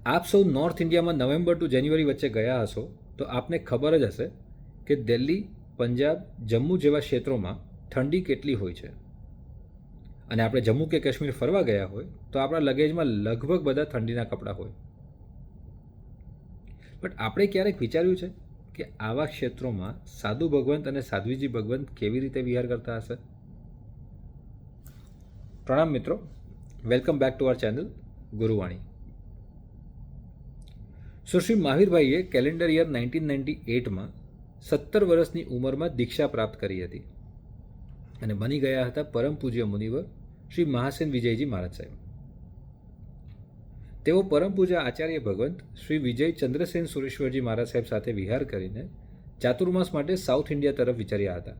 આપ સૌ નોર્થ ઇન્ડિયામાં નવેમ્બર ટુ જાન્યુઆરી વચ્ચે ગયા હશો તો આપને ખબર જ હશે કે દિલ્હી, પંજાબ, જમ્મુ જેવા ક્ષેત્રોમાં ઠંડી કેટલી હોય છે. અને આપણે જમ્મુ કે કાશ્મીર ફરવા ગયા હોય તો આપણા લગેજમાં લગભગ બધા ઠંડીના કપડાં હોય. બટ આપણે ક્યારેક વિચાર્યું છે કે આવા ક્ષેત્રોમાં સાધુ ભગવંત અને સાધ્વીજી ભગવંત કેવી રીતે વિહાર કરતા હશે? પ્રણામ મિત્રો, welcome back to our channel Guruvani. Sushri મહાવીરભાઈએ કેલેન્ડર યર 1998માં 17 વર્ષની ઉંમરમાં દીક્ષા પ્રાપ્ત કરી હતી અને બની ગયા હતા પરમ પૂજ્ય મુનિવર શ્રી મહાસેન વિજયજી મહારાજ સાહેબ. તેઓ પરમ પૂજ્ય આચાર્ય ભગવંત શ્રી વિજય ચંદ્રસેન સુરેશ્વરજી મહારાજ સાહેબ સાથે વિહાર કરીને ચાતુર્માસ માટે સાઉથ ઇન્ડિયા તરફ વિચાર્યા હતા.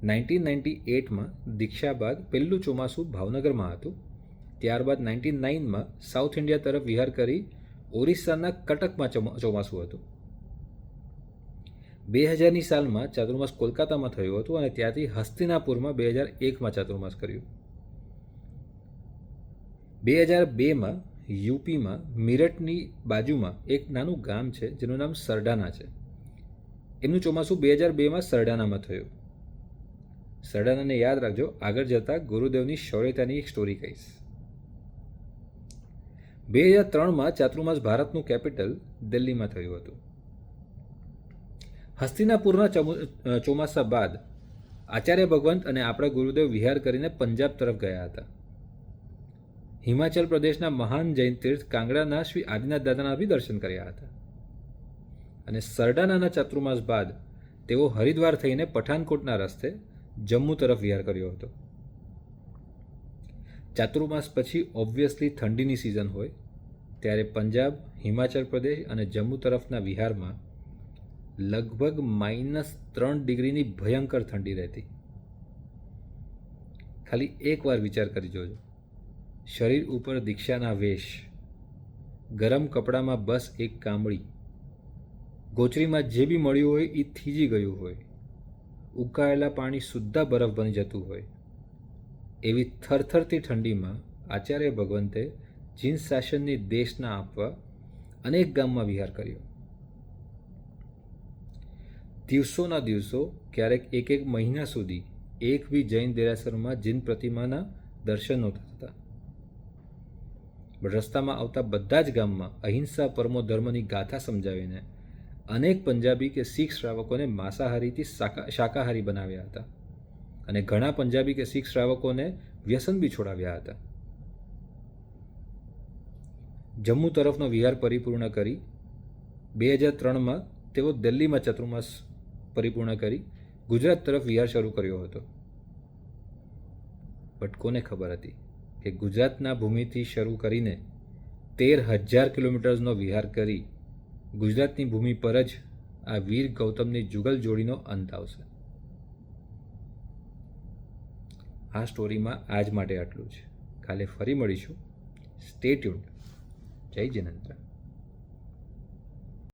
1998માં દીક્ષા બાદ પહેલું ચોમાસું ભાવનગરમાં હતું. ત્યારબાદ 1999માં સાઉથ ઇન્ડિયા તરફ વિહાર કરી ઓરિસ્સાના કટકમાં ચોમાસું હતું. 2000ની સાલમાં ચાતુર્માસ કોલકાતામાં થયું હતું અને ત્યાંથી હસ્તિનાપુરમાં 2001માં ચાતુર્માસ કર્યું. 2002માં યુપીમાં મીરઠની બાજુમાં એક નાનું ગામ છે જેનું નામ સરડાના છે. એમનું ચોમાસું 2002માં સરડાનામાં થયું. સરડાનાને યાદ રાખજો, આગળ જતાં ગુરુદેવની શૌર્યતાની એક સ્ટોરી કહીશ. 2003માં ચાતુર્માસ ભારતનું કેપિટલ દિલ્હીમાં થયું હતું. હસ્તિનાપુરના ચોમાસા બાદ આચાર્ય ભગવંત અને આપણા ગુરુદેવ વિહાર કરીને પંજાબ તરફ ગયા હતા. હિમાચલ પ્રદેશના મહાન જૈન તીર્થ કાંગડાના શ્રી આદિનાથ દાદાના બી દર્શન કર્યા હતા. અને સરડાનાના ચાતુર્માસ બાદ તેઓ હરિદ્વાર થઈને પઠાનકોટના રસ્તે જમ્મુ તરફ વિહાર કર્યો હતો. ચાતુર્માસ પછી ઓબ્વિયસલી ઠંડીની સિઝન હોય ત્યારે પંજાબ, હિમાચલ પ્રદેશ અને જમ્મુ તરફના વિહારમાં લગભગ -3 ડિગ્રીની ભયંકર ઠંડી રહેતી. ખાલી એકવાર વિચાર કરી જોજો, શરીર ઉપર દીક્ષાના વેશ, ગરમ કપડામાં બસ એક કામળી, ગોચરીમાં જે બી મળ્યું હોય એ થીજી ગયું હોય, ઉકાળેલા પાણી સુદ્ધા બરફ બની જતું હોય, એવી થરથરતી ઠંડીમાં આચાર્ય ભગવંતે જીન શાસનની દેશના આપવા અનેક ગામમાં વિહાર કર્યો. દિવસોના દિવસો, ક્યારેક એક મહિના સુધી એક બી જૈન દેરાસરમાં જીન પ્રતિમાના દર્શન નહોતા થતા. રસ્તામાં આવતા બધા જ ગામમાં અહિંસા પરમો ધર્મની ગાથા સમજાવીને અનેક પંજાબી કે શીખ શ્રાવકોને માંસાહારીથી શાકાહારી બનાવ્યા હતા અને ઘણા પંજાબી કે શીખ શ્રાવકોને વ્યસન બી છોડાવ્યા હતા. જમ્મુ તરફનો વિહાર પરિપૂર્ણ કરી 2003માં તેઓ દિલ્હીમાં ચાતુર્માસ પરિપૂર્ણ કરી ગુજરાત તરફ વિહાર શરૂ કર્યો હતો. બટ કોને ખબર હતી કે ગુજરાતના ભૂમિથી શરૂ કરીને 13,000 કિલોમીટર્સનો વિહાર કરી ગુજરાતની ભૂમિ પર જ આ વીર ગૌતમની જુગલ જોડીનો અંત આવશે. આ સ્ટોરીમાં આજ માટે આટલું જ. કાલે ફરી મળીશું. Stay tuned. જય જિનેન્દ્ર.